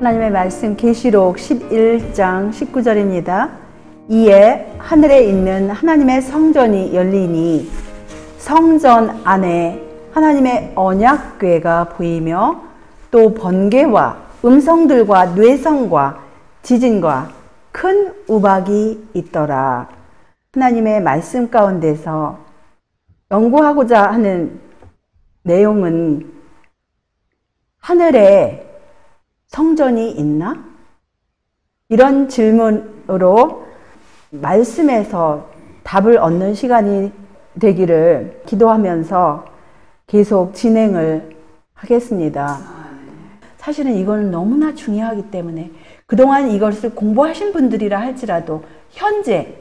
하나님의 말씀 계시록 11장 19절입니다. 이에 하늘에 있는 하나님의 성전이 열리니 성전 안에 하나님의 언약궤가 보이며 또 번개와 음성들과 뇌성과 지진과 큰 우박이 있더라. 하나님의 말씀 가운데서 연구하고자 하는 내용은 하늘에 성전이 있나? 이런 질문으로 말씀에서 답을 얻는 시간이 되기를 기도하면서 계속 진행을 하겠습니다. 사실은 이거는 너무나 중요하기 때문에 그동안 이것을 공부하신 분들이라 할지라도 현재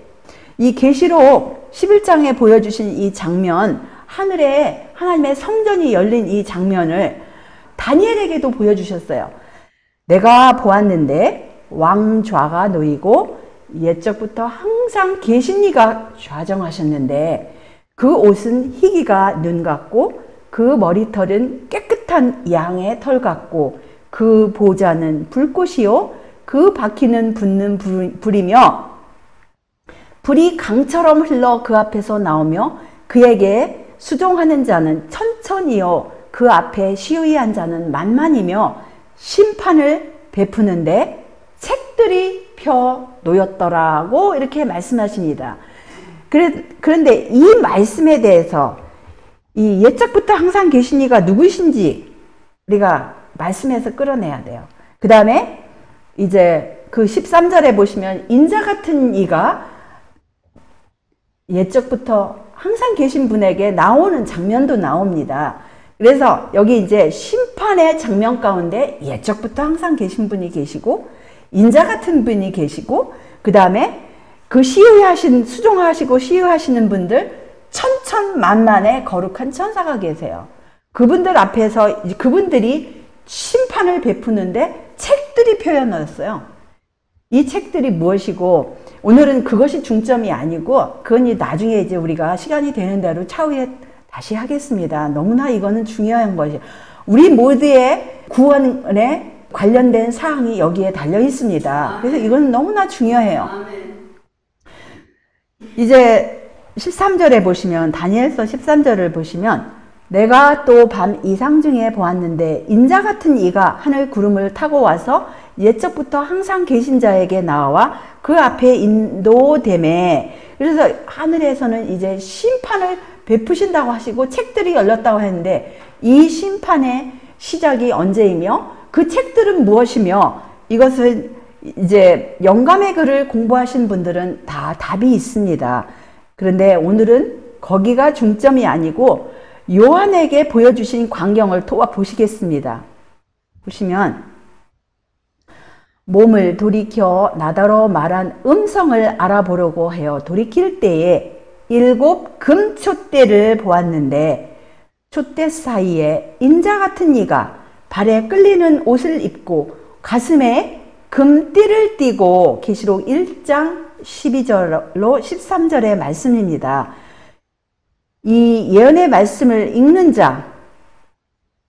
이 계시록 11장에 보여주신 이 장면, 하늘에 하나님의 성전이 열린 이 장면을 다니엘에게도 보여주셨어요. 내가 보았는데 왕좌가 놓이고 옛적부터 항상 계신 이가 좌정하셨는데 그 옷은 희기가 눈 같고 그 머리털은 깨끗한 양의 털 같고 그 보좌는 불꽃이요 그 바퀴는 붙는 불이며 불이 강처럼 흘러 그 앞에서 나오며 그에게 수종하는 자는 천천히요 그 앞에 시위한 자는 만만이며 심판을 베푸는데 책들이 펴 놓였더라고 이렇게 말씀하십니다. 그런데 이 말씀에 대해서 이 옛적부터 항상 계신 이가 누구신지 우리가 말씀에서 끌어내야 돼요. 그 다음에 이제 그 13절에 보시면 인자 같은 이가 옛적부터 항상 계신 분에게 나오는 장면도 나옵니다. 그래서 여기 이제 심판의 장면 가운데 옛적부터 항상 계신 분이 계시고 인자 같은 분이 계시고 그 다음에 그 수종하시고 시위하시는 분들 천천만만의 거룩한 천사가 계세요. 그분들 앞에서 그분들이 심판을 베푸는데 책들이 펴놓였어요. 이 책들이 무엇이고 오늘은 그것이 중점이 아니고 그건 나중에 이제 우리가 시간이 되는 대로 차후에 다시 하겠습니다. 너무나 이거는 중요한 것이에요. 우리 모두의 구원에 관련된 사항이 여기에 달려 있습니다. 그래서 이건 너무나 중요해요. 이제 13절에 보시면 다니엘서 13절을 보시면 내가 또 밤 이상 중에 보았는데 인자 같은 이가 하늘 구름을 타고 와서 옛적부터 항상 계신 자에게 나와 그 앞에 인도되매 그래서 하늘에서는 이제 심판을 베푸신다고 하시고 책들이 열렸다고 했는데 이 심판의 시작이 언제이며 그 책들은 무엇이며 이것을 이제 영감의 글을 공부하신 분들은 다 답이 있습니다. 그런데 오늘은 거기가 중점이 아니고 요한에게 보여주신 광경을 도와 보시겠습니다. 보시면 몸을 돌이켜 나더러 말한 음성을 알아보려고 하여 돌이킬 때에 7 금촛대를 보았는데 촛대 사이에 인자 같은 이가 발에 끌리는 옷을 입고 가슴에 금띠를 띠고 계시록 1장 12절로 13절의 말씀입니다. 이 예언의 말씀을 읽는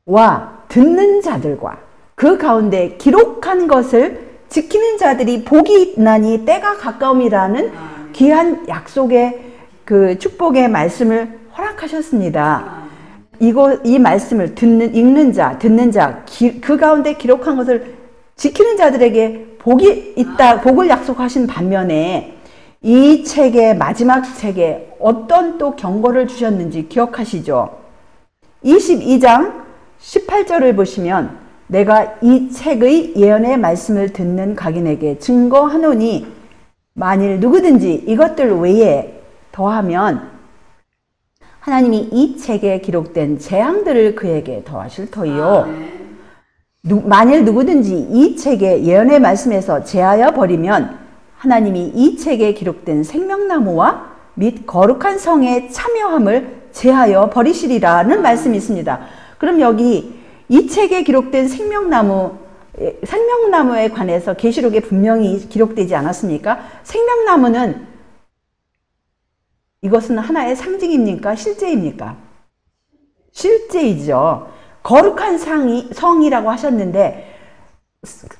자와 듣는 자들과 그 가운데 기록한 것을 지키는 자들이 복이 있나니 때가 가까움이라는 귀한 약속의 그 축복의 말씀을 허락하셨습니다. 이 말씀을 듣는 자, 그 가운데 기록한 것을 지키는 자들에게 복이 있다, 복을 약속하신 반면에 이 책의 마지막 책에 어떤 또 경고를 주셨는지 기억하시죠? 22장 18절을 보시면 내가 이 책의 예언의 말씀을 듣는 각인에게 증거하노니 만일 누구든지 이것들 외에 더하면 하나님이 이 책에 기록된 재앙들을 그에게 더하실 터이요. 만일 누구든지 이 책의 예언의 말씀에서 제하여 버리면 하나님이 이 책에 기록된 생명나무와 및 거룩한 성의 참여함을 제하여 버리시리라는 말씀이 있습니다. 그럼 여기 이 책에 기록된 생명나무에 관해서 계시록에 분명히 기록되지 않았습니까? 생명나무는 이것은 하나의 상징입니까? 실제입니까? 실제이죠. 거룩한 성이라고 하셨는데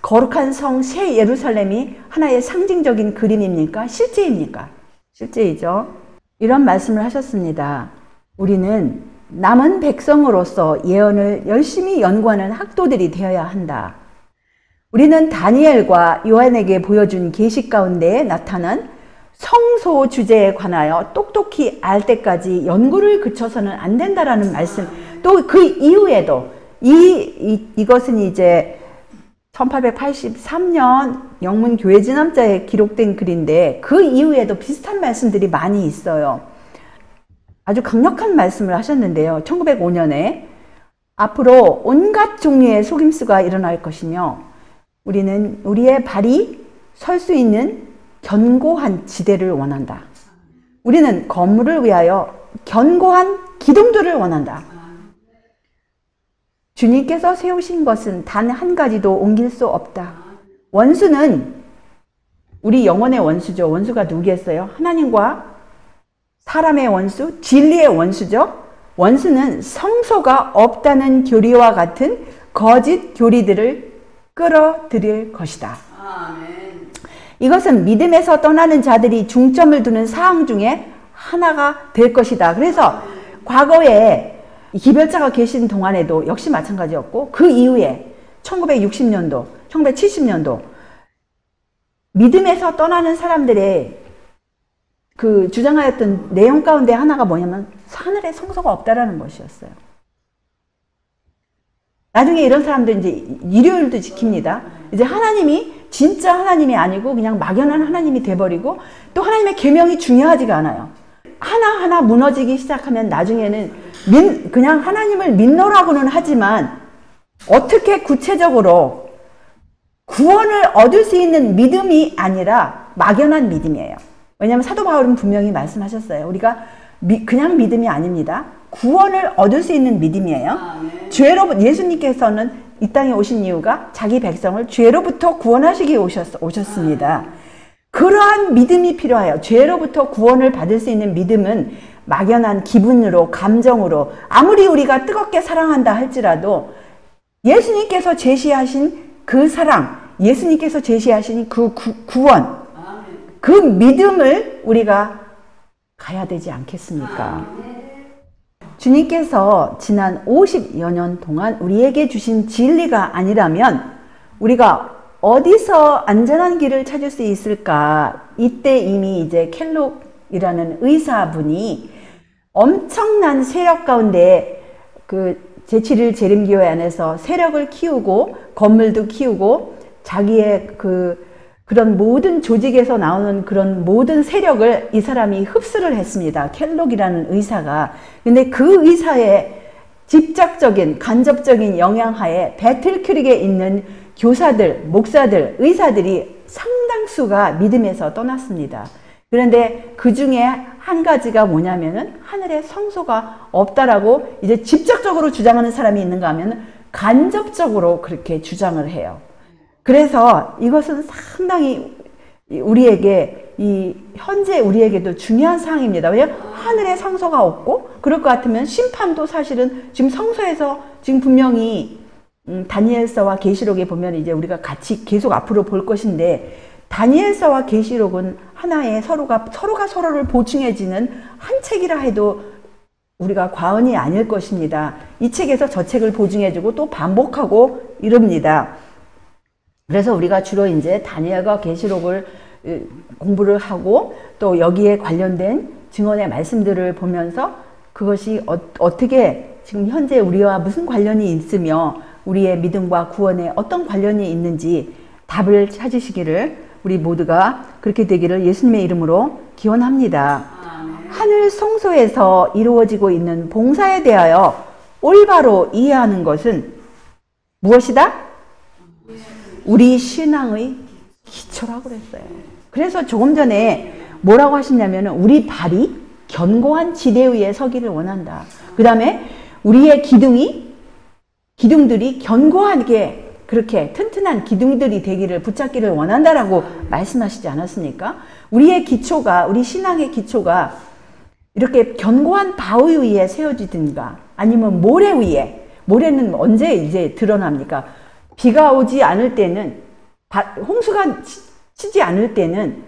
거룩한 성 새 예루살렘이 하나의 상징적인 그림입니까? 실제입니까? 실제이죠. 이런 말씀을 하셨습니다. 우리는 남은 백성으로서 예언을 열심히 연구하는 학도들이 되어야 한다. 우리는 다니엘과 요한에게 보여준 계시 가운데 나타난 성소 주제에 관하여 똑똑히 알 때까지 연구를 그쳐서는 안 된다라는 말씀. 또 그 이후에도 이것은 이제 1883년 영문 교회 진암자에 기록된 글인데 그 이후에도 비슷한 말씀들이 많이 있어요. 아주 강력한 말씀을 하셨는데요. 1905년에 앞으로 온갖 종류의 속임수가 일어날 것이며 우리는 우리의 발이 설 수 있는 견고한 지대를 원한다. 우리는 건물을 위하여 견고한 기둥들을 원한다. 주님께서 세우신 것은 단 한 가지도 옮길 수 없다. 원수는 우리 영혼의 원수죠. 원수가 누구겠어요? 하나님과 사람의 원수, 진리의 원수죠. 원수는 성소가 없다는 교리와 같은 거짓 교리들을 끌어들일 것이다. 이것은 믿음에서 떠나는 자들이 중점을 두는 사항 중에 하나가 될 것이다. 그래서 과거에 기별자가 계신 동안에도 역시 마찬가지였고 그 이후에 1960년도, 1970년도 믿음에서 떠나는 사람들의 그 주장하였던 내용 가운데 하나가 뭐냐면 하늘에 성소가 없다라는 것이었어요. 나중에 이런 사람들 이제 일요일도 지킵니다. 이제 하나님이 진짜 하나님이 아니고 그냥 막연한 하나님이 돼버리고 또 하나님의 계명이 중요하지가 않아요. 하나하나 무너지기 시작하면 나중에는 그냥 하나님을 믿노라고는 하지만 어떻게 구체적으로 구원을 얻을 수 있는 믿음이 아니라 막연한 믿음이에요. 왜냐하면 사도 바울은 분명히 말씀하셨어요. 우리가 그냥 믿음이 아닙니다. 구원을 얻을 수 있는 믿음이에요. 예수님께서는 이 땅에 오신 이유가 자기 백성을 죄로부터 구원하시기 오셨습니다. 그러한 믿음이 필요해요. 죄로부터 구원을 받을 수 있는 믿음은 막연한 기분으로, 감정으로 아무리 우리가 뜨겁게 사랑한다 할지라도 예수님께서 제시하신 그 사랑, 예수님께서 제시하신 그 구원, 그 믿음을 우리가 가야 되지 않겠습니까? 주님께서 지난 50여 년 동안 우리에게 주신 진리가 아니라면 우리가 어디서 안전한 길을 찾을 수 있을까? 이때 이미 이제 켈록이라는 의사분이 엄청난 세력 가운데 그 제7일 재림교회 안에서 세력을 키우고 건물도 키우고 자기의 그런 모든 조직에서 나오는 그런 모든 세력을 이 사람이 흡수를 했습니다. 켈록이라는 의사가. 근데 그 의사의 직접적인 간접적인 영향하에 배틀크릭에 있는 교사들, 목사들, 의사들이 상당수가 믿음에서 떠났습니다. 그런데 그 중에 한 가지가 뭐냐면은 하늘에 성소가 없다라고 이제 직접적으로 주장하는 사람이 있는가 하면 간접적으로 그렇게 주장을 해요. 그래서 이것은 상당히 우리에게 현재 우리에게도 중요한 사항입니다. 왜냐하면 하늘에 성소가 없고 그럴 것 같으면 심판도 사실은 지금 성소에서 지금 분명히 다니엘서와 계시록에 보면 이제 우리가 같이 계속 앞으로 볼 것인데 다니엘서와 계시록은 하나의 서로가 서로를 보충해지는 한 책이라 해도 우리가 과언이 아닐 것입니다. 이 책에서 저 책을 보충해주고 또 반복하고 이럽니다. 그래서 우리가 주로 이제 다니엘과 계시록을 공부를 하고 또 여기에 관련된 증언의 말씀들을 보면서 그것이 어떻게 지금 현재 우리와 무슨 관련이 있으며 우리의 믿음과 구원에 어떤 관련이 있는지 답을 찾으시기를 우리 모두가 그렇게 되기를 예수님의 이름으로 기원합니다. 하늘 성소에서 이루어지고 있는 봉사에 대하여 올바로 이해하는 것은 무엇이다? 우리 신앙의 기초라고 그랬어요. 그래서 조금 전에 뭐라고 하셨냐면 우리 발이 견고한 지대 위에 서기를 원한다. 그 다음에 우리의 기둥들이 견고하게 그렇게 튼튼한 기둥들이 되기를 붙잡기를 원한다라고 말씀하시지 않았습니까? 우리의 기초가, 우리 신앙의 기초가 이렇게 견고한 바위 위에 세워지든가 아니면 모래 위에, 모래는 언제 이제 드러납니까? 비가 오지 않을 때는, 홍수가 치지 않을 때는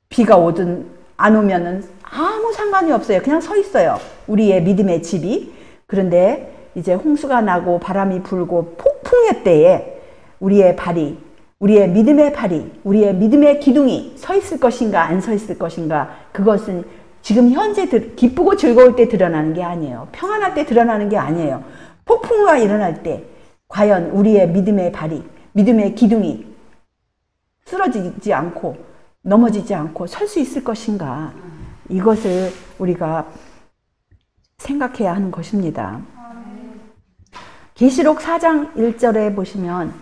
비가 오든 안 오면은 아무 상관이 없어요. 그냥 서 있어요. 우리의 믿음의 집이. 그런데 이제 홍수가 나고 바람이 불고 폭풍의 때에 우리의 발이, 우리의 믿음의 발이, 우리의 믿음의 기둥이 서 있을 것인가 안 서 있을 것인가, 그것은 지금 현재 기쁘고 즐거울 때 드러나는 게 아니에요. 평안할 때 드러나는 게 아니에요. 폭풍우가 일어날 때 과연 우리의 믿음의 발이, 믿음의 기둥이 쓰러지지 않고 넘어지지 않고 설 수 있을 것인가, 이것을 우리가 생각해야 하는 것입니다. 계시록 4장 1절에 보시면,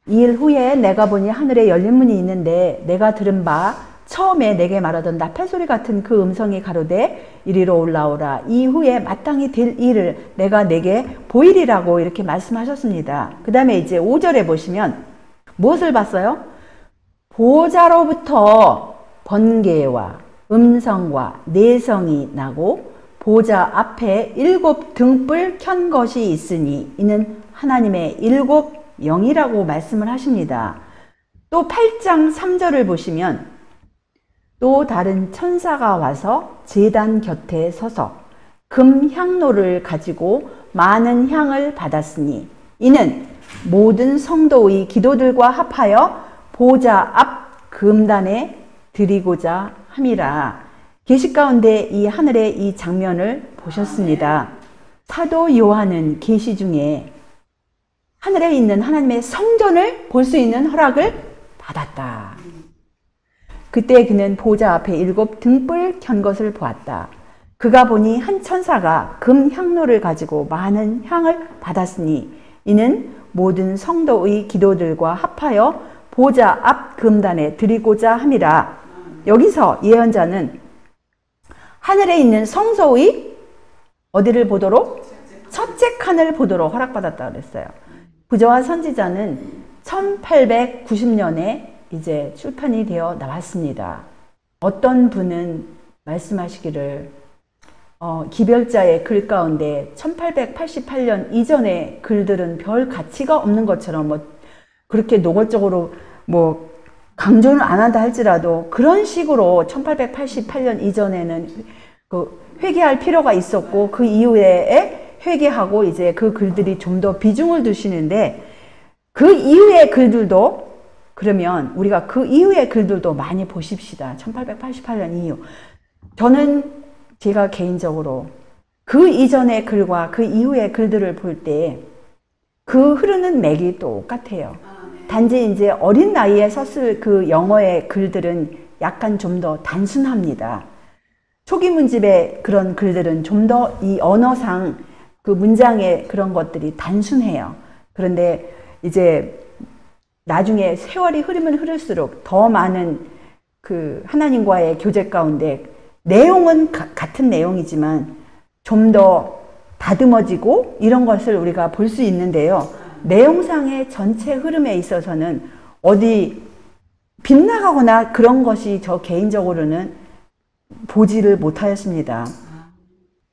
이 일 후에 내가 보니 하늘에 열린 문이 있는데 내가 들은 바 처음에 내게 말하던 나팔소리 같은 그 음성이 가로되 이리로 올라오라. 이후에 마땅히 될 일을 내가 내게 보이리라고 이렇게 말씀하셨습니다. 그 다음에 이제 5절에 보시면 무엇을 봤어요? 보좌로부터 번개와 음성과 내성이 나고 보좌 앞에 7 등불 켠 것이 있으니 이는 하나님의 7 영이라고 말씀을 하십니다. 또 8장 3절을 보시면 또 다른 천사가 와서 제단 곁에 서서 금 향로를 가지고 많은 향을 받았으니 이는 모든 성도의 기도들과 합하여 보좌 앞 금단에 드리고자 함이라. 계시 가운데 이 하늘의 이 장면을 보셨습니다. 사도 요한은 계시 중에 하늘에 있는 하나님의 성전을 볼 수 있는 허락을 받았다. 그때 그는 보좌 앞에 7 등불 켠 것을 보았다. 그가 보니 한 천사가 금 향로를 가지고 많은 향을 받았으니 이는 모든 성도의 기도들과 합하여 보좌 앞 금단에 드리고자 함이라. 여기서 예언자는 하늘에 있는 성소의 어디를 보도록? 첫째 칸을 보도록 허락받았다 그랬어요. 부조와 선지자는 1890년에 이제 출판이 되어 나왔습니다. 어떤 분은 말씀하시기를 기별자의 글 가운데 1888년 이전의 글들은 별 가치가 없는 것처럼 그렇게 노골적으로 강조는 안 한다 할지라도 그런 식으로 1888년 이전에는 회개할 필요가 있었고 그 이후에 회개하고 이제 그 글들이 좀 더 비중을 두시는데, 그 이후의 글들도, 그러면 우리가 그 이후의 글들도 많이 보십시다. 1888년 이후. 저는 제가 개인적으로 그 이전의 글과 그 이후의 글들을 볼 때 그 흐르는 맥이 똑같아요. 단지 이제 어린 나이에 썼을 그 영어의 글들은 약간 좀 더 단순합니다. 초기 문집의 그런 글들은 좀 더 이 언어상 그 문장의 그런 것들이 단순해요. 그런데 이제 나중에 세월이 흐르면 흐를수록 더 많은 그 하나님과의 교제 가운데 내용은 같은 내용이지만 좀 더 다듬어지고 이런 것을 우리가 볼 수 있는데요. 내용상의 전체 흐름에 있어서는 어디 빗나가거나 그런 것이 저 개인적으로는 보지를 못하였습니다.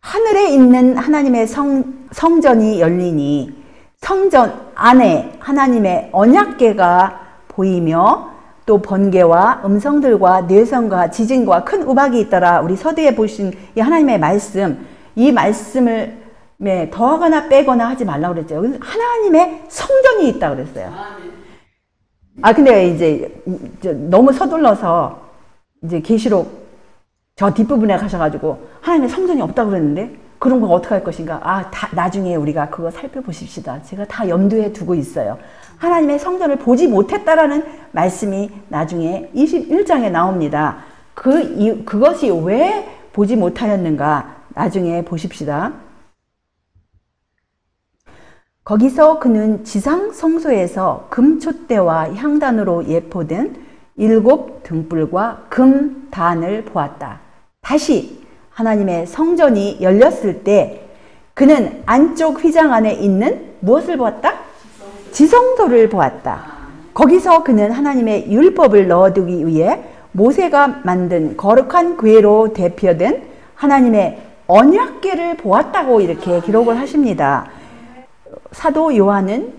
하늘에 있는 하나님의 성전이 열리니 성전 안에 하나님의 언약궤가 보이며 또 번개와 음성들과 뇌성과 지진과 큰 우박이 있더라. 우리 서두에 보신 이 하나님의 말씀, 이 말씀을 더하거나 빼거나 하지 말라고 그랬죠. 하나님의 성전이 있다 그랬어요. 근데 이제 너무 서둘러서 이제 계시록 저 뒷부분에 가셔가지고 하나님의 성전이 없다고 그랬는데 그런 거 어떻게 할 것인가? 나중에 우리가 그거 살펴보십시다. 제가 다 염두에 두고 있어요. 하나님의 성전을 보지 못했다라는 말씀이 나중에 21장에 나옵니다. 그것이 왜 보지 못하였는가? 나중에 보십시다. 거기서 그는 지상 성소에서 금촛대와 향단으로 예포된 7 등불과 금단을 보았다. 다시 하나님의 성전이 열렸을 때 그는 안쪽 휘장 안에 있는 무엇을 보았다? 지성소를 보았다. 거기서 그는 하나님의 율법을 넣어두기 위해 모세가 만든 거룩한 궤로 대표된 하나님의 언약궤를 보았다고 이렇게 기록을 하십니다. 사도 요한은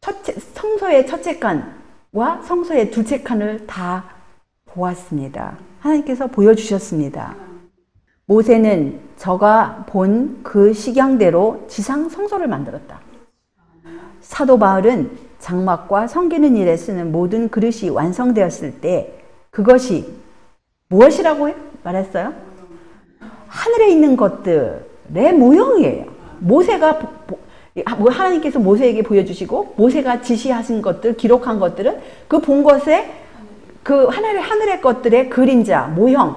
성소의 첫째 칸과 성소의 둘째 칸을 다 보았습니다. 하나님께서 보여주셨습니다. 모세는 저가 본 그 식양대로 지상 성소를 만들었다. 사도 바울은 장막과 섬기는 일에 쓰는 모든 그릇이 완성되었을 때 그것이 무엇이라고 말했어요? 하늘에 있는 것들의 모형이에요. 하나님께서 모세에게 보여주시고 모세가 지시하신 것들, 기록한 것들은 그 본 것에 그 하늘의 것들의 그림자, 모형,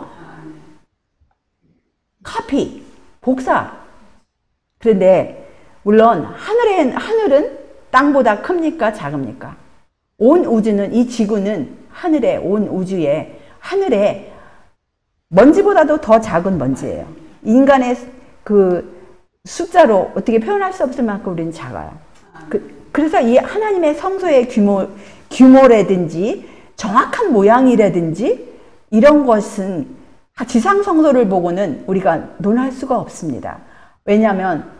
카피, 복사. 그런데 물론 하늘은 땅보다 큽니까? 작습니까? 온 우주는, 이 지구는 하늘의 온 우주에 하늘에 먼지보다도 더 작은 먼지예요. 인간의 그 숫자로 어떻게 표현할 수 없을 만큼 우리는 작아요. 그래서 이 하나님의 성소의 규모라든지 정확한 모양이라든지 이런 것은 지상 성소를 보고는 우리가 논할 수가 없습니다. 왜냐하면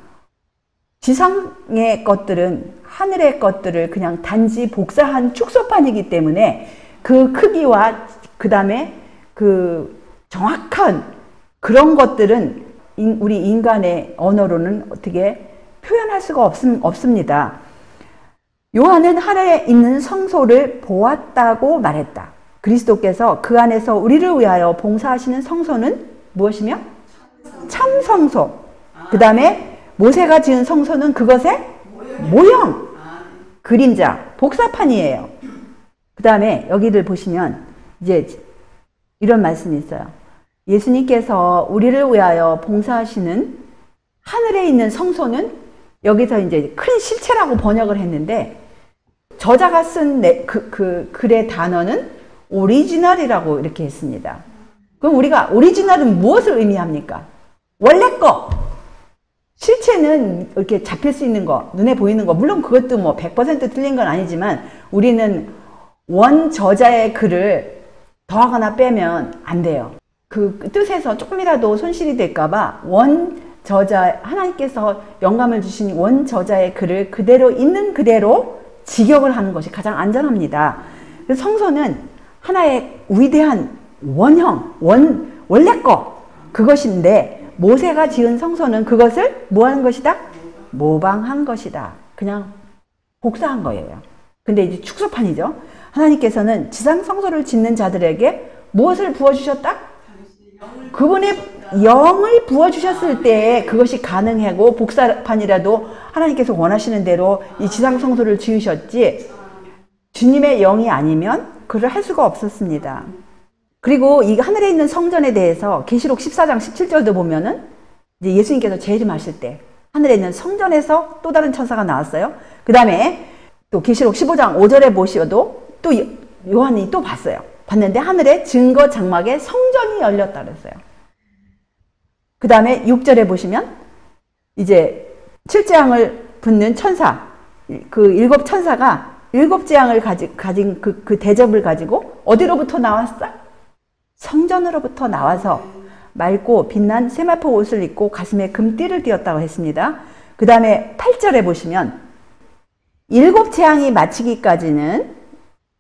지상의 것들은 하늘의 것들을 그냥 단지 복사한 축소판이기 때문에 그 크기와 그 다음에 그 정확한 그런 것들은 우리 인간의 언어로는 어떻게 표현할 수가 없습니다. 요한은 하늘에 있는 성소를 보았다고 말했다. 그리스도께서 그 안에서 우리를 위하여 봉사하시는 성소는 무엇이며? 참 성소. 그 다음에 모세가 지은 성소는 그것의 모형, 그림자, 복사판이에요. 그 다음에 여기를 보시면 이제 이런 말씀이 있어요. 예수님께서 우리를 위하여 봉사하시는 하늘에 있는 성소는 여기서 이제 큰 실체라고 번역을 했는데 저자가 쓴 글의 단어는 오리지널이라고 이렇게 했습니다. 그럼 우리가 오리지널은 무엇을 의미합니까? 원래 거. 실체는 이렇게 잡힐 수 있는 거, 눈에 보이는 거, 물론 그것도 뭐 100% 틀린 건 아니지만 우리는 원 저자의 글을 더하거나 빼면 안 돼요. 그 뜻에서 조금이라도 손실이 될까봐 원 저자, 하나님께서 영감을 주신 원 저자의 글을 그대로 있는 그대로 직역을 하는 것이 가장 안전합니다. 그래서 성소는 하나의 위대한 원형, 원래 거, 그것인데 모세가 지은 성소는 그것을 뭐 하는 것이다? 모방한 것이다. 그냥 복사한 거예요. 근데 이제 축소판이죠. 하나님께서는 지상 성소를 짓는 자들에게 무엇을 부어주셨다? 그분의 영을 부어주셨을 때 그것이 가능하고 복사판이라도 하나님께서 원하시는 대로 이 지상 성소를 지으셨지 주님의 영이 아니면 그를 할 수가 없었습니다. 그리고 이 하늘에 있는 성전에 대해서 계시록 14장 17절도 보면은 이제 예수님께서 재림하실 때 하늘에 있는 성전에서 또 다른 천사가 나왔어요. 그 다음에 또 계시록 15장 5절에 보셔도 또 요한이 또 봤어요. 봤는데 하늘에 증거 장막에 성전이 열렸다 그랬어요. 그 다음에 6절에 보시면 이제 7재앙을 붙는 천사, 그 7 천사가 7 재앙을 가진 그 대접을 가지고 어디로부터 나왔어? 성전으로부터 나와서 맑고 빛난 세마포 옷을 입고 가슴에 금띠를 띠었다고 했습니다. 그 다음에 8절에 보시면 7 재앙이 마치기까지는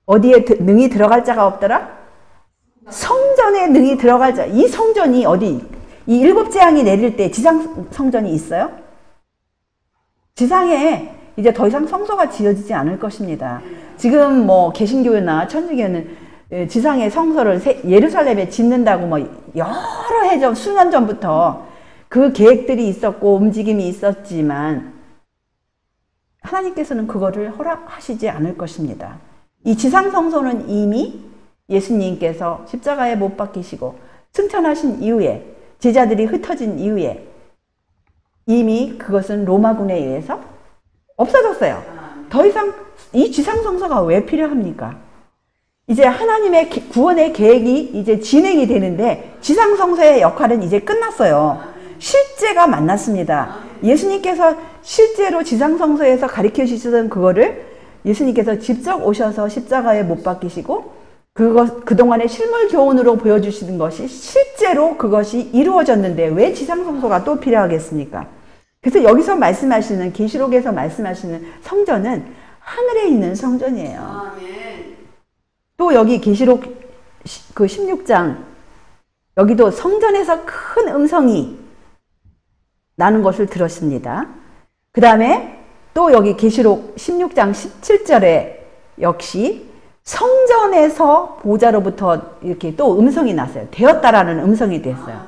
어디에 능히 들어갈 자가 없더라? 성전에 능히 들어갈 자. 이 성전이 어디? 이 7 재앙이 내릴 때 지상 성전이 있어요? 지상에 이제 더 이상 성소가 지어지지 않을 것입니다. 지금 뭐 개신교나 천주교는 지상의 성소를 예루살렘에 짓는다고 뭐 여러 해 전, 수년 전부터 그 계획들이 있었고 움직임이 있었지만 하나님께서는 그거를 허락하시지 않을 것입니다. 이 지상 성소는 이미 예수님께서 십자가에 못 박히시고 승천하신 이후에 제자들이 흩어진 이후에 이미 그것은 로마군에 의해서 없어졌어요. 더 이상 이 지상 성소가 왜 필요합니까? 이제 하나님의 구원의 계획이 이제 진행이 되는데 지상 성소의 역할은 이제 끝났어요. 실제가 만났습니다. 예수님께서 실제로 지상 성소에서 가르쳐 주시던 그거를 예수님께서 직접 오셔서 십자가에 못 박히시고 그동안의 실물 교훈으로 보여주시는 것이 실제로 그것이 이루어졌는데 왜 지상 성소가 또 필요하겠습니까? 그래서 여기서 말씀하시는 계시록에서 말씀하시는 성전은 하늘에 있는 성전이에요. 아멘. 또 여기 계시록 그 16장 여기도 성전에서 큰 음성이 나는 것을 들었습니다. 그 다음에 또 여기 계시록 16장 17절에 역시 성전에서 보좌로부터 이렇게 또 음성이 났어요. 되었다라는 음성이 됐어요.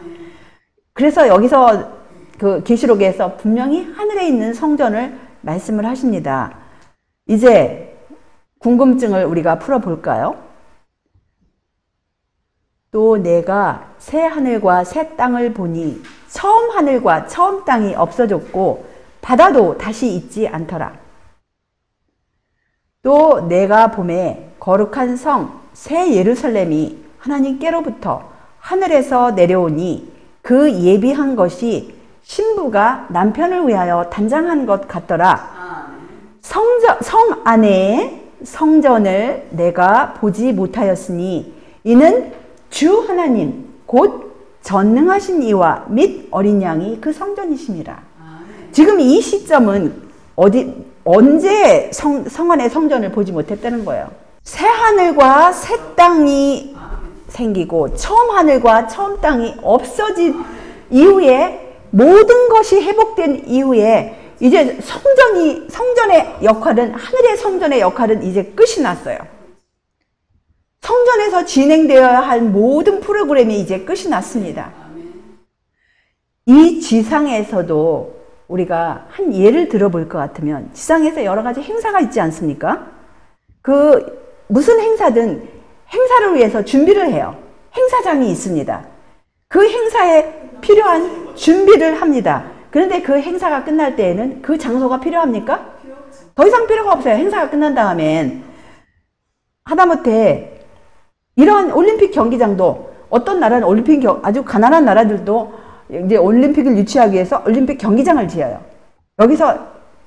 그래서 여기서 그 계시록에서 분명히 하늘에 있는 성전을 말씀을 하십니다. 이제 궁금증을 우리가 풀어볼까요? 또 내가 새 하늘과 새 땅을 보니 처음 하늘과 처음 땅이 없어졌고 바다도 다시 있지 않더라. 또 내가 보매 거룩한 성 새 예루살렘이 하나님께로부터 하늘에서 내려오니 그 예비한 것이 신부가 남편을 위하여 단장한 것 같더라. 성 안에 성전을 내가 보지 못하였으니 이는 주 하나님 곧 전능하신 이와 및 어린 양이 그 성전이심이라. 지금 이 시점은 언제 성 안의 성전을 보지 못했다는 거예요. 새 하늘과 새 땅이 생기고 처음 하늘과 처음 땅이 없어진 이후에 모든 것이 회복된 이후에 이제 성전의 역할은 하늘의 성전의 역할은 이제 끝이 났어요. 성전에서 진행되어야 할 모든 프로그램이 이제 끝이 났습니다. 이 지상에서도 우리가 한 예를 들어볼 것 같으면 지상에서 여러 가지 행사가 있지 않습니까? 그 무슨 행사든 행사를 위해서 준비를 해요. 행사장이 있습니다. 그 행사에 필요한 준비를 합니다. 그런데 그 행사가 끝날 때에는 그 장소가 필요합니까? 더 이상 필요가 없어요. 행사가 끝난 다음엔 하다못해 이러한 올림픽 경기장도 어떤 나라는 아주 가난한 나라들도 이제 올림픽을 유치하기 위해서 올림픽 경기장을 지어요. 여기서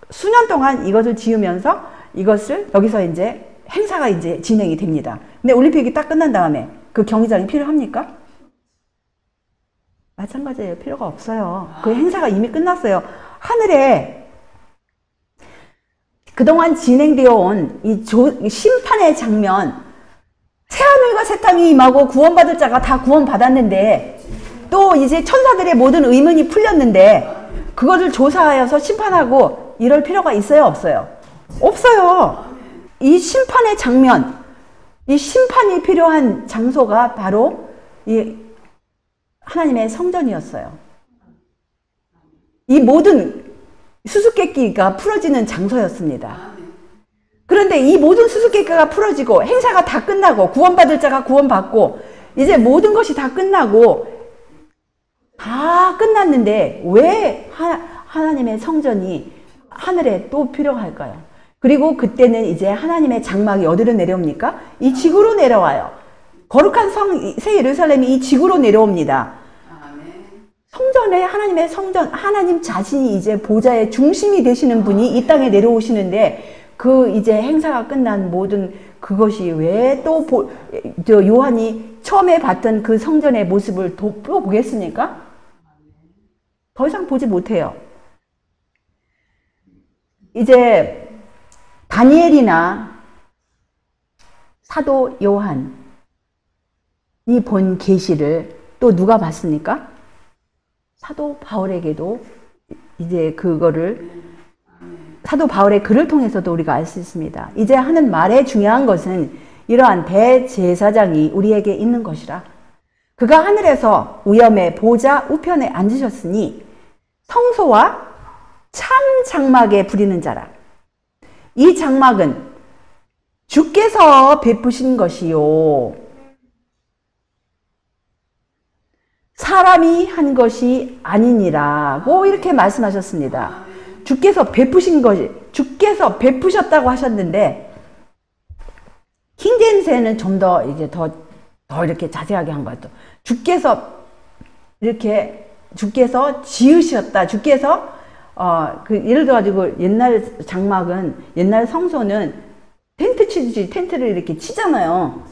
수년 동안 이것을 지으면서 이것을 여기서 이제 행사가 이제 진행이 됩니다. 근데 올림픽이 딱 끝난 다음에 그 경기장이 필요합니까? 마찬가지예요. 필요가 없어요. 그 행사가 이미 끝났어요. 하늘에 그동안 진행되어 온 이 심판의 장면, 새 하늘과 새 땅이 임하고 구원받을 자가 다 구원받았는데 또 이제 천사들의 모든 의문이 풀렸는데 그것을 조사하여서 심판하고 이럴 필요가 있어요? 없어요? 없어요. 이 심판의 장면, 이 심판이 필요한 장소가 바로 이 하나님의 성전이었어요. 이 모든 수수께끼가 풀어지는 장소였습니다. 그런데 이 모든 수수께끼가 풀어지고 행사가 다 끝나고 구원받을 자가 구원받고 이제 모든 것이 다 끝나고 다 끝났는데 왜 하나님의 성전이 하늘에 또 필요할까요? 그리고 그때는 이제 하나님의 장막이 어디로 내려옵니까? 이 지구로 내려와요. 거룩한 새 예루살렘이 이 지구로 내려옵니다. 성전에 하나님의 성전, 하나님 자신이 이제 보좌의 중심이 되시는 분이 이 땅에 내려오시는데 그 이제 행사가 끝난 모든 그것이 왜 또 요한이 처음에 봤던 그 성전의 모습을 또 보겠습니까? 더 이상 보지 못해요. 이제 다니엘이나 사도 요한이 본 계시를 또 누가 봤습니까? 사도 바울에게도 이제 그거를 사도 바울의 글을 통해서도 우리가 알 수 있습니다. 이제 하는 말의 중요한 것은 이러한 대제사장이 우리에게 있는 것이라. 그가 하늘에서 우염의 보좌 우편에 앉으셨으니 성소와 참 장막에 부리는 자라. 이 장막은 주께서 베푸신 것이요 사람이 한 것이 아니니라고 이렇게 말씀하셨습니다. 주께서 베푸신 것이, 주께서 베푸셨다고 하셨는데 킹제임스에는 좀 더 이제 더 이렇게 자세하게 한 것 같아요. 주께서 지으셨다. 주께서 예를 들어가지고 옛날 장막은, 옛날 성소는 텐트를 이렇게 치잖아요.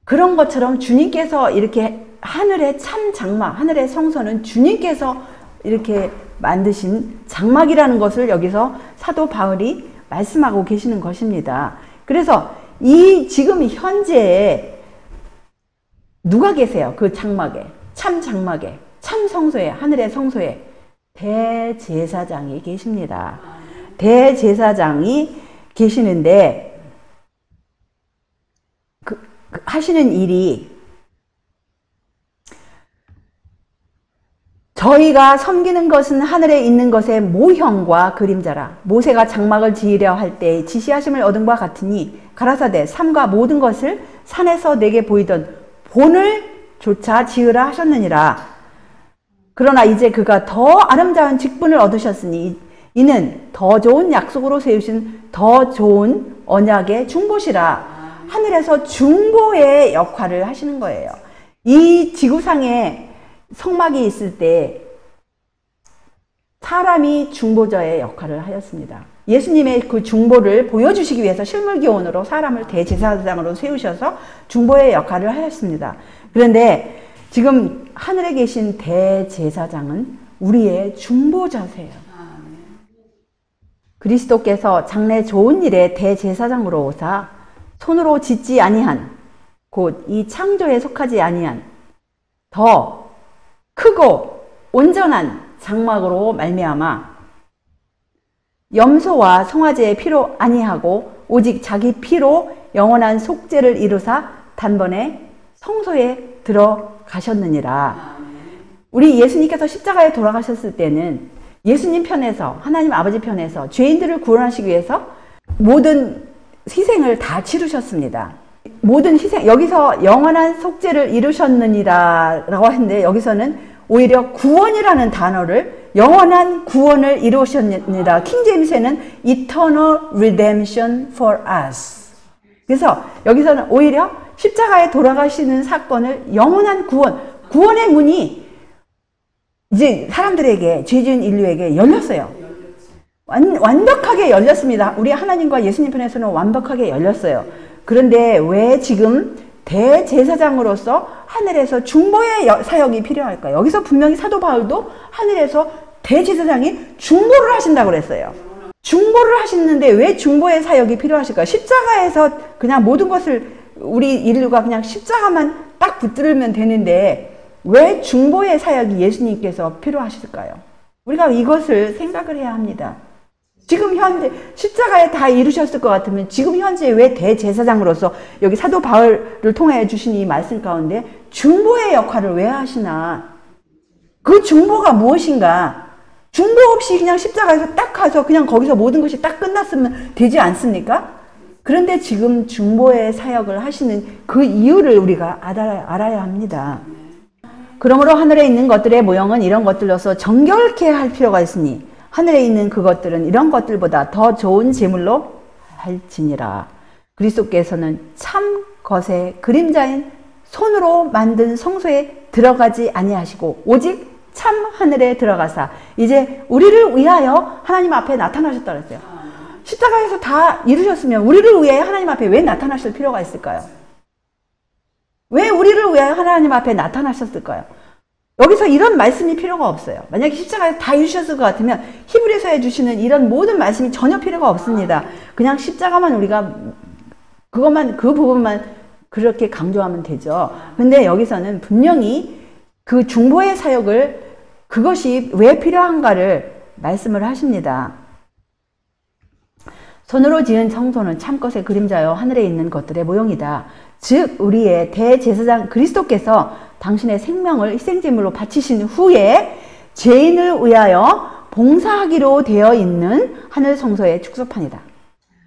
그런 것처럼 주님께서 이렇게 하늘의 참 장막, 하늘의 성소는 주님께서 이렇게 만드신 장막이라는 것을 여기서 사도 바울이 말씀하고 계시는 것입니다. 그래서 이 지금 현재에 누가 계세요? 그 장막에, 참 장막에, 참 성소에, 하늘의 성소에 대제사장이 계십니다. 대제사장이 계시는데 하시는 일이 저희가 섬기는 것은 하늘에 있는 것의 모형과 그림자라. 모세가 장막을 지으려 할 때 지시하심을 얻은 바 같으니 가라사대 삼가 모든 것을 산에서 내게 보이던 본을 조차 지으라 하셨느니라. 그러나 이제 그가 더 아름다운 직분을 얻으셨으니 이는 더 좋은 약속으로 세우신 더 좋은 언약의 중보시라. 하늘에서 중보의 역할을 하시는 거예요. 이 지구상에 성막이 있을 때 사람이 중보자의 역할을 하였습니다. 예수님의 그 중보를 보여주시기 위해서 실물교훈으로 사람을 대제사장으로 세우셔서 중보의 역할을 하였습니다. 그런데 지금 하늘에 계신 대제사장은 우리의 중보자세요. 그리스도께서 장래 좋은 일에 대제사장으로 오사 손으로 짓지 아니한 곧 이 창조에 속하지 아니한 더 크고 온전한 장막으로 말미암아 염소와 송아지의 피로 아니하고 오직 자기 피로 영원한 속죄를 이루사 단번에 성소에 들어가셨느니라. 우리 예수님께서 십자가에 돌아가셨을 때는 예수님 편에서, 하나님 아버지 편에서 죄인들을 구원하시기 위해서 모든 희생을 다 치르셨습니다. 모든 희생, 여기서 영원한 속죄를 이루셨느니라 라고 했는데 여기서는 오히려 구원이라는 단어를 영원한 구원을 이루셨느니라. 킹제임스에는 eternal redemption for us. 그래서 여기서는 오히려 십자가에 돌아가시는 사건을 영원한 구원, 구원의 문이 이제 사람들에게, 죄지은 인류에게 열렸어요. 완벽하게 열렸습니다. 우리 하나님과 예수님 편에서는 완벽하게 열렸어요. 그런데 왜 지금 대제사장으로서 하늘에서 중보의 사역이 필요할까요? 여기서 분명히 사도 바울도 하늘에서 대제사장이 중보를 하신다고 그랬어요. 중보를 하시는데 왜 중보의 사역이 필요하실까요? 십자가에서 그냥 모든 것을 우리 인류가 그냥 십자가만 딱 붙들면 되는데 왜 중보의 사역이 예수님께서 필요하실까요? 우리가 이것을 생각을 해야 합니다. 지금 현재 십자가에 다 이루셨을 것 같으면 지금 현재 왜 대제사장으로서 여기 사도 바울을 통해 주신 이 말씀 가운데 중보의 역할을 왜 하시나? 그 중보가 무엇인가? 중보 없이 그냥 십자가에서 딱 가서 그냥 거기서 모든 것이 딱 끝났으면 되지 않습니까? 그런데 지금 중보의 사역을 하시는 그 이유를 우리가 알아야 합니다. 그러므로 하늘에 있는 것들의 모형은 이런 것들로서 정결케 할 필요가 있으니 하늘에 있는 그것들은 이런 것들보다 더 좋은 제물로 할지니라. 그리스도께서는 참 것의 그림자인 손으로 만든 성소에 들어가지 아니하시고 오직 참 하늘에 들어가사 이제 우리를 위하여 하나님 앞에 나타나셨다 그랬어요. 십자가에서 다 이루셨으면 우리를 위해 하나님 앞에 왜 나타나실 필요가 있을까요? 왜 우리를 위하여 하나님 앞에 나타나셨을까요? 여기서 이런 말씀이 필요가 없어요. 만약에 십자가에 다 이루셨을 것 같으면 히브리서에 주시는 이런 모든 말씀이 전혀 필요가 없습니다. 그냥 십자가만 우리가 그것만, 그 부분만 그렇게 강조하면 되죠. 근데 여기서는 분명히 그 중보의 사역을 그것이 왜 필요한가를 말씀을 하십니다. 손으로 지은 성소는 참것의 그림자요 하늘에 있는 것들의 모형이다. 즉 우리의 대제사장 그리스도께서 당신의 생명을 희생제물로 바치신 후에 죄인을 위하여 봉사하기로 되어 있는 하늘 성소의 축소판이다.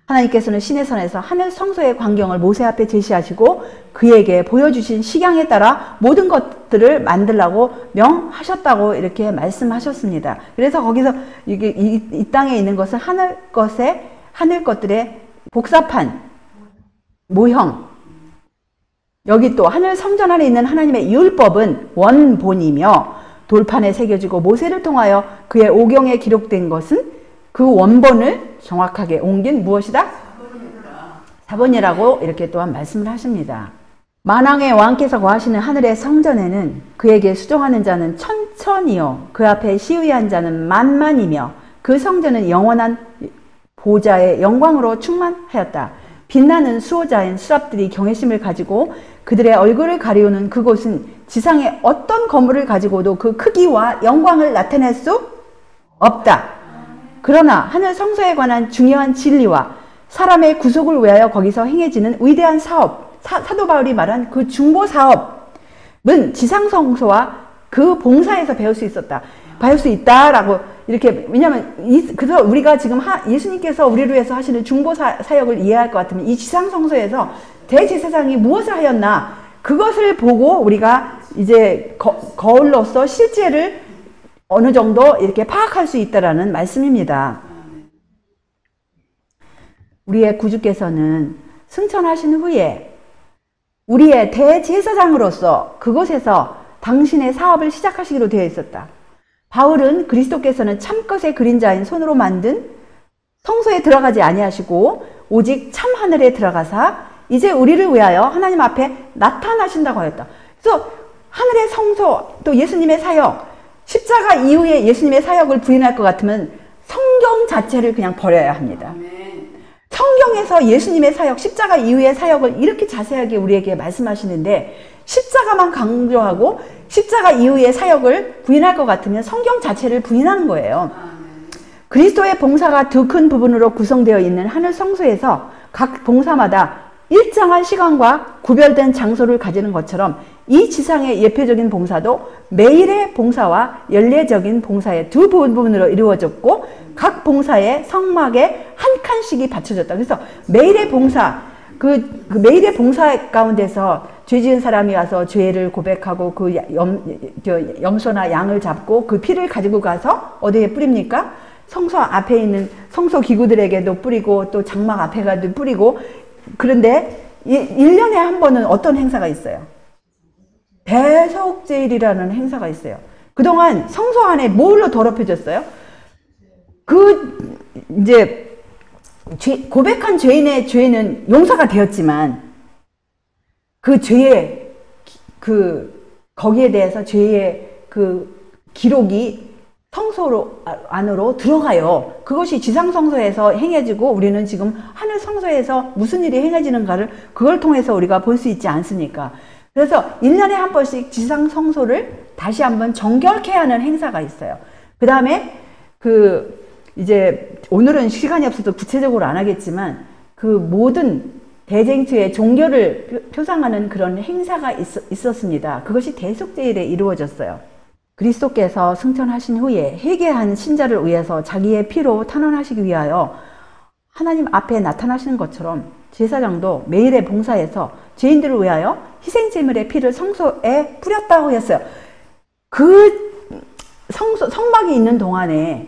하나님께서는 시내 산에서 하늘 성소의 광경을 모세 앞에 제시하시고 그에게 보여주신 식양에 따라 모든 것들을 만들라고 명하셨다고 이렇게 말씀하셨습니다. 그래서 거기서 이게 이 땅에 있는 것은 하늘 것들의 복사판, 모형. 여기 또 하늘 성전 안에 있는 하나님의 율법은 원본이며 돌판에 새겨지고 모세를 통하여 그의 오경에 기록된 것은 그 원본을 정확하게 옮긴 무엇이다? 사본이라고 이렇게 또한 말씀을 하십니다. 만왕의 왕께서 거하시는 하늘의 성전에는 그에게 수종하는 자는 천천이요 그 앞에 시위한 자는 만만이며 그 성전은 영원한 보좌의 영광으로 충만하였다. 빛나는 수호자인 수랍들이 경외심을 가지고 그들의 얼굴을 가리우는 그곳은 지상의 어떤 건물을 가지고도 그 크기와 영광을 나타낼 수 없다. 그러나 하늘 성소에 관한 중요한 진리와 사람의 구속을 위하여 거기서 행해지는 위대한 사업, 사도 바울이 말한 그 중보 사업은 지상 성소와 그 봉사에서 배울 수 있다라고 이렇게. 왜냐하면 그래서 우리가 지금 예수님께서 우리를 위해서 하시는 중보 사역을 이해할 것 같으면 이 지상 성소에서 대제사장이 무엇을 하였나, 그것을 보고 우리가 이제 거울로서 실제를 어느 정도 이렇게 파악할 수 있다라는 말씀입니다. 우리의 구주께서는 승천하신 후에 우리의 대제사장으로서 그곳에서 당신의 사업을 시작하시기로 되어 있었다. 바울은 그리스도께서는 참것의 그림자인 손으로 만든 성소에 들어가지 아니하시고 오직 참 하늘에 들어가사 이제 우리를 위하여 하나님 앞에 나타나신다고 하였다. 그래서 하늘의 성소, 또 예수님의 사역, 십자가 이후에 예수님의 사역을 부인할 것 같으면 성경 자체를 그냥 버려야 합니다. 성경에서 예수님의 사역, 십자가 이후의 사역을 이렇게 자세하게 우리에게 말씀하시는데 십자가만 강조하고 십자가 이후의 사역을 부인할 것 같으면 성경 자체를 부인하는 거예요. 그리스도의 봉사가 두 큰 부분으로 구성되어 있는 하늘 성소에서 각 봉사마다 일정한 시간과 구별된 장소를 가지는 것처럼 이 지상의 예표적인 봉사도 매일의 봉사와 연례적인 봉사의 두 부분으로 이루어졌고 각 봉사의 성막에 한 칸씩이 받쳐졌다. 그래서 매일의 봉사, 그 매일의 봉사 가운데서 죄 지은 사람이 와서 죄를 고백하고 그 염소나 양을 잡고 그 피를 가지고 가서 어디에 뿌립니까? 성소 앞에 있는 성소 기구들에게도 뿌리고 또 장막 앞에 가도 뿌리고. 그런데 1년에 한 번은 어떤 행사가 있어요? 대속제일이라는 행사가 있어요. 그동안 성소 안에 뭘로 더럽혀졌어요? 이제 고백한 죄인의 죄는 용서가 되었지만 그 죄의 거기에 대해서 죄의 그 기록이 성소로 안으로 들어가요. 그것이 지상 성소에서 행해지고 우리는 지금 하늘 성소에서 무슨 일이 행해지는가를 그걸 통해서 우리가 볼 수 있지 않습니까? 그래서 1년에 한 번씩 지상 성소를 다시 한번 정결케 하는 행사가 있어요. 그 다음에 이제 오늘은 시간이 없어서 구체적으로 안 하겠지만 그 모든 대쟁투의 종교를 표상하는 그런 행사가 있었습니다. 그것이 대속제일에 이루어졌어요. 그리스도께서 승천하신 후에 회개한 신자를 위해서 자기의 피로 탄원하시기 위하여 하나님 앞에 나타나시는 것처럼 제사장도 매일의 봉사에서 죄인들을 위하여 희생제물의 피를 성소에 뿌렸다고 했어요. 성막이 있는 동안에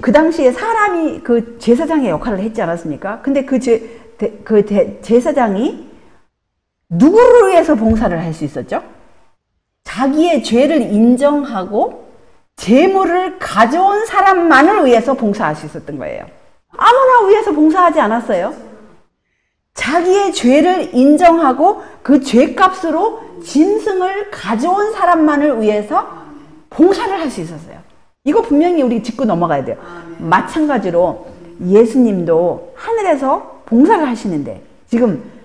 그 당시에 사람이 그 제사장의 역할을 했지 않았습니까? 근데 제사장이 누구를 위해서 봉사를 할 수 있었죠? 자기의 죄를 인정하고 제물을 가져온 사람만을 위해서 봉사할 수 있었던 거예요. 아무나 위해서 봉사하지 않았어요. 자기의 죄를 인정하고 그 죄값으로 짐승을 가져온 사람만을 위해서 봉사를 할 수 있었어요. 이거 분명히 우리 짚고 넘어가야 돼요. 마찬가지로 예수님도 하늘에서 봉사를 하시는데 지금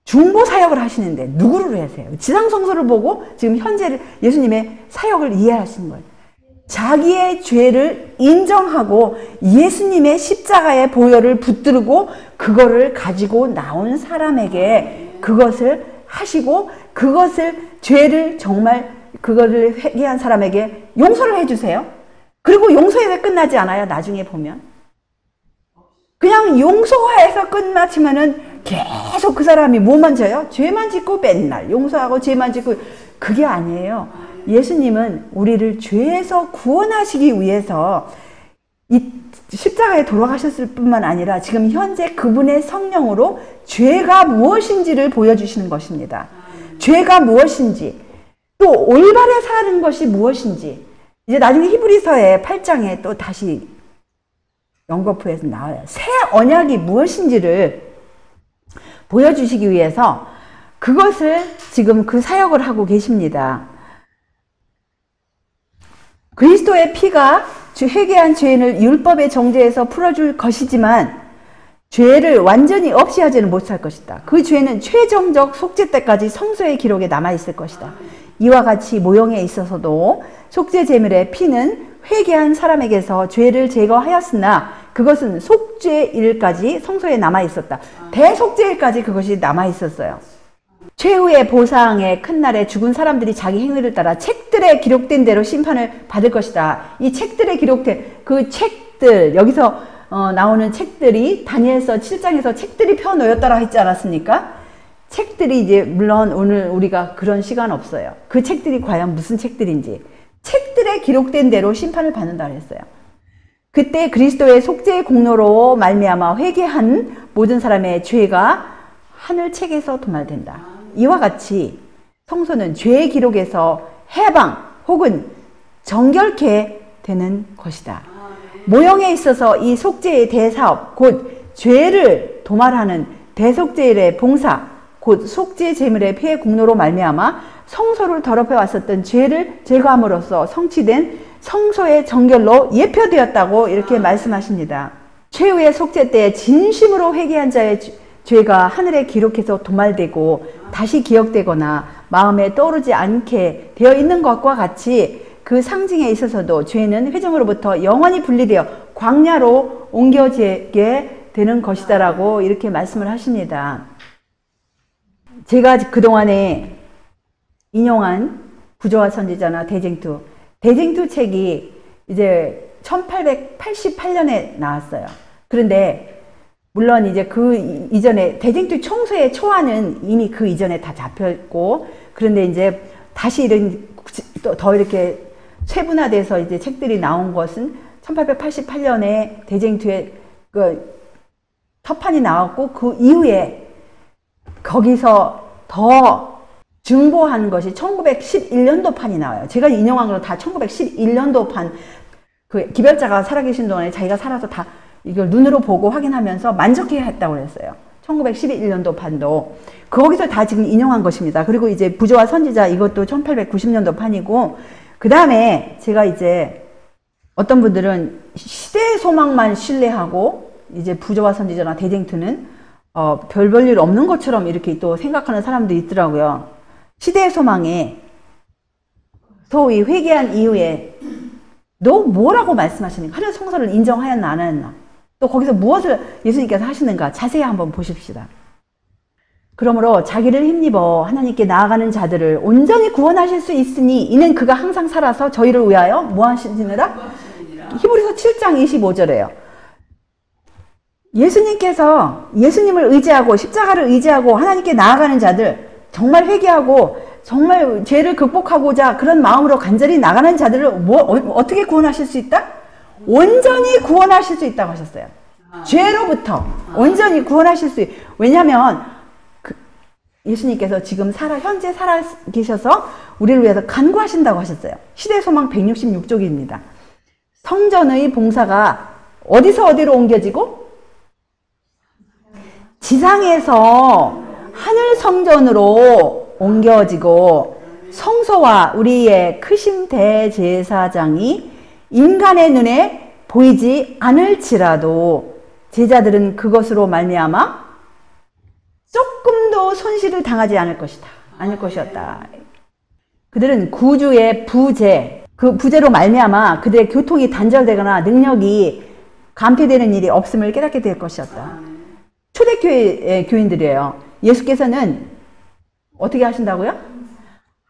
중보 사역을 하시는데 누구를 하세요? 지상 성소를 보고 지금 현재 예수님의 사역을 이해하시는 거예요. 자기의 죄를 인정하고 예수님의 십자가의 보혈을 붙들고 그거를 가지고 나온 사람에게 그것을 하시고 죄를 정말 그거를 회개한 사람에게 용서를 해주세요. 그리고 용서에 끝나지 않아요. 나중에 보면 그냥 용서해서 끝마치면은 계속 그 사람이 뭐만 져요? 죄만 짓고 맨날 용서하고 죄만 짓고. 그게 아니에요. 예수님은 우리를 죄에서 구원하시기 위해서 이 십자가에 돌아가셨을 뿐만 아니라 지금 현재 그분의 성령으로 죄가 무엇인지를 보여주시는 것입니다. 죄가 무엇인지 또 올바르게 사는 것이 무엇인지 이제 나중에 히브리서의 8장에 또 다시 연거푸에서 나와요. 새 언약이 무엇인지를 보여주시기 위해서 그것을 지금 그 사역을 하고 계십니다. 그리스도의 피가 회개한 죄인을 율법의 정죄에서 풀어줄 것이지만 죄를 완전히 없이 하지는 못할 것이다. 그 죄는 최종적 속죄 때까지 성소의 기록에 남아있을 것이다. 이와 같이 모형에 있어서도 속죄 제물의 피는 회개한 사람에게서 죄를 제거하였으나 그것은 속죄일까지 성소에 남아있었다. 대속죄일까지 그것이 남아있었어요. 최후의 보상의 큰 날에 죽은 사람들이 자기 행위를 따라 책들에 기록된 대로 심판을 받을 것이다. 이 책들에 기록된 그 책들, 여기서 나오는 책들이 다니엘서 7장에서 책들이 펴놓였다라고 했지 않았습니까? 책들이 이제 물론 오늘 우리가 그런 시간 없어요. 그 책들이 과연 무슨 책들인지 책들에 기록된 대로 심판을 받는다 했어요. 그때 그리스도의 속죄의 공로로 말미암아 회개한 모든 사람의 죄가 하늘 책에서 도말된다. 이와 같이 성소는 죄의 기록에서 해방 혹은 정결케 되는 것이다. 모형에 있어서 이 속죄의 대사업, 곧 죄를 도말하는 대속죄일의 봉사, 곧 속죄 제물의 피의 공로로 말미암아 성소를 더럽혀 왔었던 죄를 제거함으로써 성취된 성소의 정결로 예표되었다고 이렇게 말씀하십니다. 최후의 속죄 때 진심으로 회개한 자의 죄가 하늘에 기록해서 도말되고 다시 기억되거나 마음에 떠오르지 않게 되어 있는 것과 같이 그 상징에 있어서도 죄는 회중으로부터 영원히 분리되어 광야로 옮겨지게 되는 것이다라고 이렇게 말씀을 하십니다. 제가 그동안에 인용한 부조와 선지자나 대쟁투 책이 이제 1888년에 나왔어요. 그런데 물론 이제 그 이전에 대쟁투 총서의 초안은 이미 그 이전에 다 잡혔고, 그런데 이제 다시 이런 더 이렇게 세분화돼서 이제 책들이 나온 것은 1888년에 대쟁투의 그 터판이 나왔고, 그 이후에 거기서 더 증보한 것이 1911년도 판이 나와요. 제가 인용한 건 다 1911년도 판. 그 기별자가 살아계신 동안에 자기가 살아서 다 이걸 눈으로 보고 확인하면서 만족해 했다고 그랬어요. 1911년도 판도. 거기서 다 지금 인용한 것입니다. 그리고 이제 부조와 선지자 이것도 1890년도 판이고, 그 다음에 제가 이제 어떤 분들은 시대의 소망만 신뢰하고 이제 부조와 선지자나 대쟁투는 별 볼 일 없는 것처럼 이렇게 또 생각하는 사람도 있더라고요. 시대의 소망에 소위 회개한 이후에 너 뭐라고 말씀하시는가? 하늘 성서를 인정하였나 안 하였나? 또 거기서 무엇을 예수님께서 하시는가? 자세히 한번 보십시다. 그러므로 자기를 힘입어 하나님께 나아가는 자들을 온전히 구원하실 수 있으니 이는 그가 항상 살아서 저희를 위하여 뭐 하시느라? 히브리서 7장 25절에요. 예수님께서 예수님을 의지하고 십자가를 의지하고 하나님께 나아가는 자들, 정말 회개하고 정말 죄를 극복하고자 그런 마음으로 간절히 나가는 자들을 어떻게 구원하실 수 있다? 온전히 구원하실 수 있다고 하셨어요. 죄로부터 온전히 구원하실 수 왜냐하면 예수님께서 지금 현재 살아 계셔서 우리를 위해서 간구하신다고 하셨어요. 시대소망 166쪽입니다. 성전의 봉사가 어디서 어디로 옮겨지고? 지상에서 하늘 성전으로 옮겨지고, 성소와 우리의 크신 대제사장이 인간의 눈에 보이지 않을지라도 제자들은 그것으로 말미암아 조금도 손실을 당하지 않을 것이었다. 그들은 구주의 부재, 그 부재로 말미암아 그들의 교통이 단절되거나 능력이 감퇴되는 일이 없음을 깨닫게 될 것이었다. 초대교회 교인들이에요. 예수께서는 어떻게 하신다고요?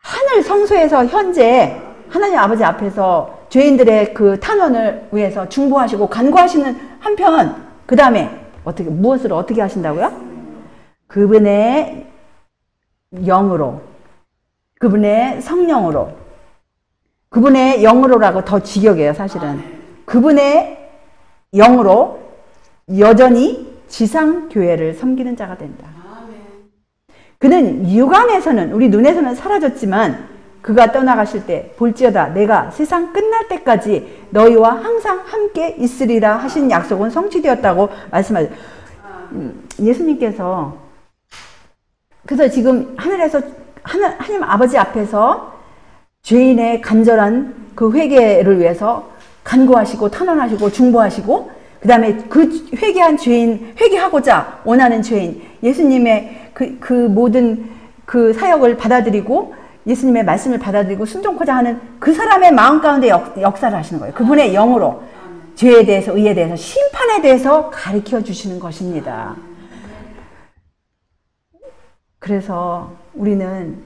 하늘 성소에서 현재 하나님 아버지 앞에서 죄인들의 그 탄원을 위해서 중보하시고 간구하시는 한편, 그 다음에 무엇을 어떻게 하신다고요? 그분의 영으로, 그분의 성령으로, 그분의 영으로라고 더 직역이에요, 사실은. 그분의 영으로 여전히 지상교회를 섬기는 자가 된다. 그는 육안에서는, 우리 눈에서는 사라졌지만 그가 떠나가실 때 볼지어다 내가 세상 끝날 때까지 너희와 항상 함께 있으리라 하신 약속은 성취되었다고 말씀하죠. 예수님께서 그래서 지금 하늘에서 하나님 아버지 앞에서 죄인의 간절한 그 회개를 위해서 간구하시고 탄원하시고 중보하시고, 그 다음에 그 회개한 죄인, 회개하고자 원하는 죄인, 예수님의 그 모든 그 사역을 받아들이고 예수님의 말씀을 받아들이고 순종하자 하는 그 사람의 마음 가운데 역사를 하시는 거예요. 그분의 영으로 죄에 대해서, 의에 대해서, 심판에 대해서 가르쳐 주시는 것입니다. 그래서 우리는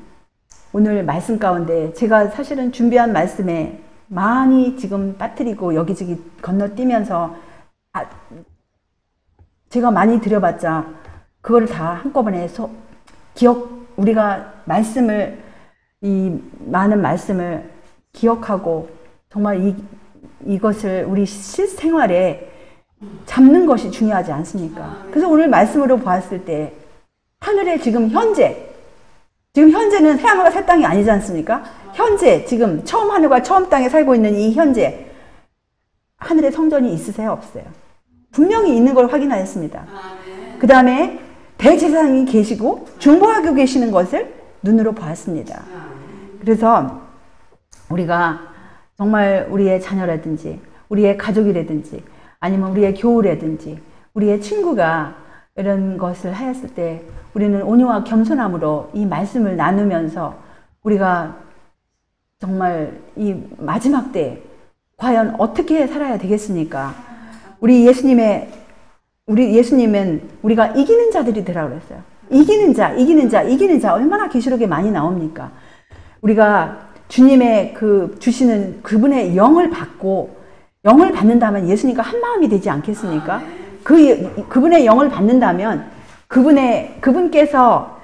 오늘 말씀 가운데 제가 사실은 준비한 말씀에 많이 지금 빠뜨리고 여기저기 건너뛰면서 제가 많이 드려봤자 그거를 다 한꺼번에 우리가 말씀을, 이 많은 말씀을 기억하고 정말 이것을 우리 실생활에 잡는 것이 중요하지 않습니까? 그래서 오늘 말씀으로 보았을 때 하늘에 지금 현재는 새하늘과 새 땅이 아니지 않습니까? 현재 지금 처음 하늘과 처음 땅에 살고 있는 이 현재, 하늘에 성전이 있으세요, 없어요? 분명히 있는 걸 확인하였습니다. 그 다음에 대제사장이 계시고 중보하고 계시는 것을 눈으로 보았습니다. 그래서 우리가 정말 우리의 자녀라든지 우리의 가족이라든지 아니면 우리의 교우라든지 우리의 친구가 이런 것을 하였을 때 우리는 온유와 겸손함으로 이 말씀을 나누면서 우리가 정말 이 마지막 때 과연 어떻게 살아야 되겠습니까? 우리 예수님은 우리가 이기는 자들이 되라고 그랬어요. 이기는 자 얼마나 계시록에 많이 나옵니까? 우리가 주님의 주시는 그분의 영을 받는다면 예수님과 한 마음이 되지 않겠습니까? 그분의 영을 받는다면 그분께서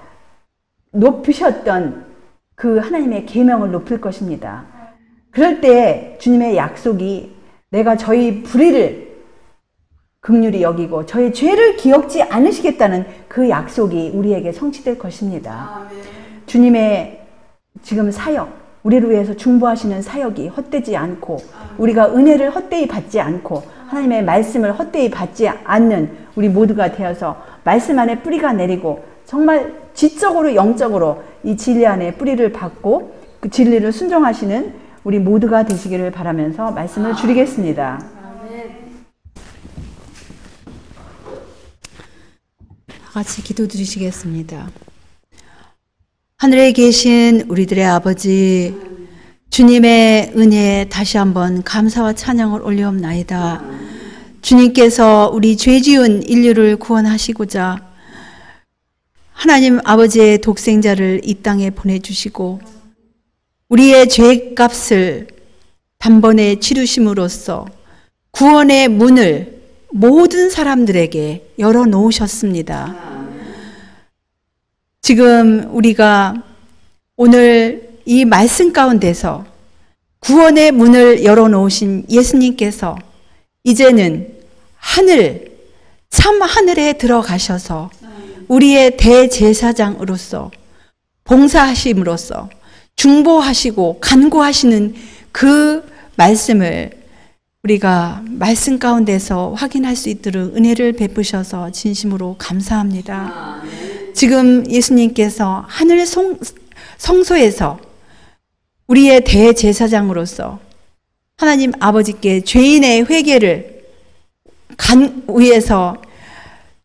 높으셨던 그 하나님의 계명을 높일 것입니다. 그럴 때 주님의 약속이 내가 저희 불의를 긍휼히 여기고 저의 죄를 기억지 않으시겠다는 그 약속이 우리에게 성취될 것입니다. 주님의 지금 사역, 우리를 위해서 중보하시는 사역이 헛되지 않고 우리가 은혜를 헛되이 받지 않고 하나님의 말씀을 헛되이 받지 않는 우리 모두가 되어서 말씀 안에 뿌리가 내리고 정말 지적으로 영적으로 이 진리 안에 뿌리를 받고 그 진리를 순종하시는 우리 모두가 되시기를 바라면서 말씀을 줄이겠습니다. 같이 기도드리시겠습니다. 하늘에 계신 우리들의 아버지, 주님의 은혜에 다시 한번 감사와 찬양을 올려옵나이다. 주님께서 우리 죄지은 인류를 구원하시고자 하나님 아버지의 독생자를 이 땅에 보내주시고 우리의 죄값을 단번에 치르심으로써 구원의 문을 모든 사람들에게 열어놓으셨습니다. 지금 우리가 오늘 이 말씀 가운데서 구원의 문을 열어놓으신 예수님께서 이제는 참 하늘에 들어가셔서 우리의 대제사장으로서 봉사하심으로써 중보하시고 간구하시는 그 말씀을 우리가 말씀 가운데서 확인할 수 있도록 은혜를 베푸셔서 진심으로 감사합니다. 지금 예수님께서 하늘 성소에서 우리의 대제사장으로서 하나님 아버지께 죄인의 회개를 위해서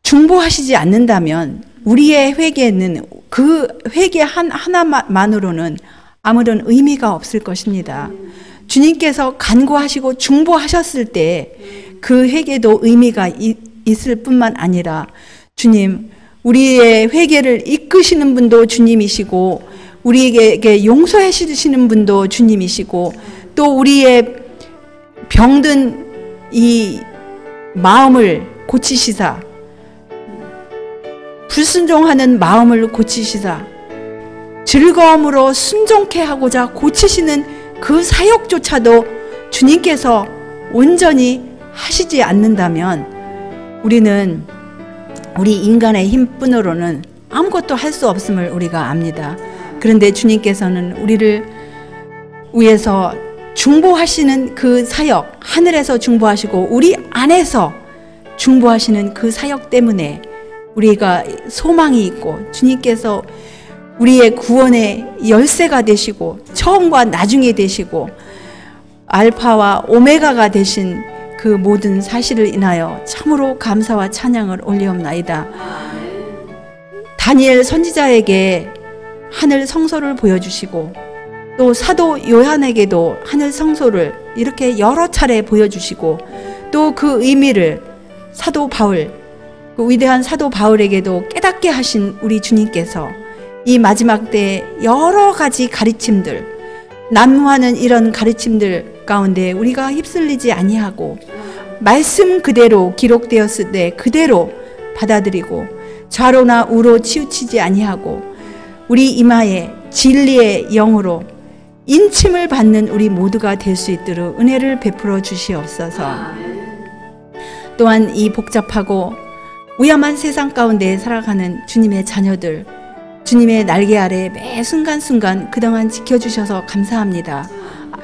중보하시지 않는다면 우리의 회개는 그 회개 하나만으로는 아무런 의미가 없을 것입니다. 주님께서 간구하시고 중보하셨을 때 그 회개도 의미가 있을 뿐만 아니라 주님, 우리의 회개를 이끄시는 분도 주님이시고 우리에게 용서해 주시는 분도 주님이시고 또 우리의 병든 이 마음을 고치시사 불순종하는 마음을 고치시사 즐거움으로 순종케 하고자 고치시는 그 사역조차도 주님께서 온전히 하시지 않는다면 우리는 우리 인간의 힘뿐으로는 아무것도 할 수 없음을 우리가 압니다. 그런데 주님께서는 우리를 위해서 중보하시는 그 사역, 하늘에서 중보하시고 우리 안에서 중보하시는 그 사역 때문에 우리가 소망이 있고 주님께서 우리의 구원의 열쇠가 되시고 처음과 나중에 되시고 알파와 오메가가 되신 그 모든 사실을 인하여 참으로 감사와 찬양을 올리옵나이다. 다니엘 선지자에게 하늘 성소를 보여주시고 또 사도 요한에게도 하늘 성소를 이렇게 여러 차례 보여주시고 또 그 의미를 사도 바울, 그 위대한 사도 바울에게도 깨닫게 하신 우리 주님께서 이 마지막 때에 여러 가지 가르침들, 난무하는 이런 가르침들 가운데 우리가 휩쓸리지 아니하고 말씀 그대로 기록되었을 때 그대로 받아들이고 좌로나 우로 치우치지 아니하고 우리 이마에 진리의 영으로 인침을 받는 우리 모두가 될 수 있도록 은혜를 베풀어 주시옵소서. 또한 이 복잡하고 위험한 세상 가운데 살아가는 주님의 자녀들, 주님의 날개 아래 매 순간순간 그동안 지켜주셔서 감사합니다.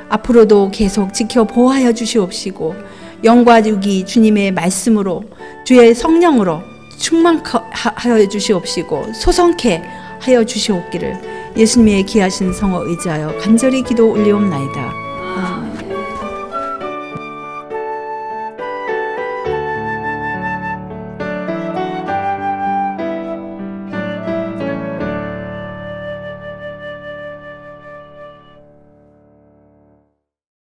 앞으로도 계속 지켜 보호하여 주시옵시고 영과 육이 주님의 말씀으로 주의 성령으로 충만하여 주시옵시고 소성케 하여 주시옵기를 예수님의 귀하신 성호 의지하여 간절히 기도 올리옵나이다. 아멘.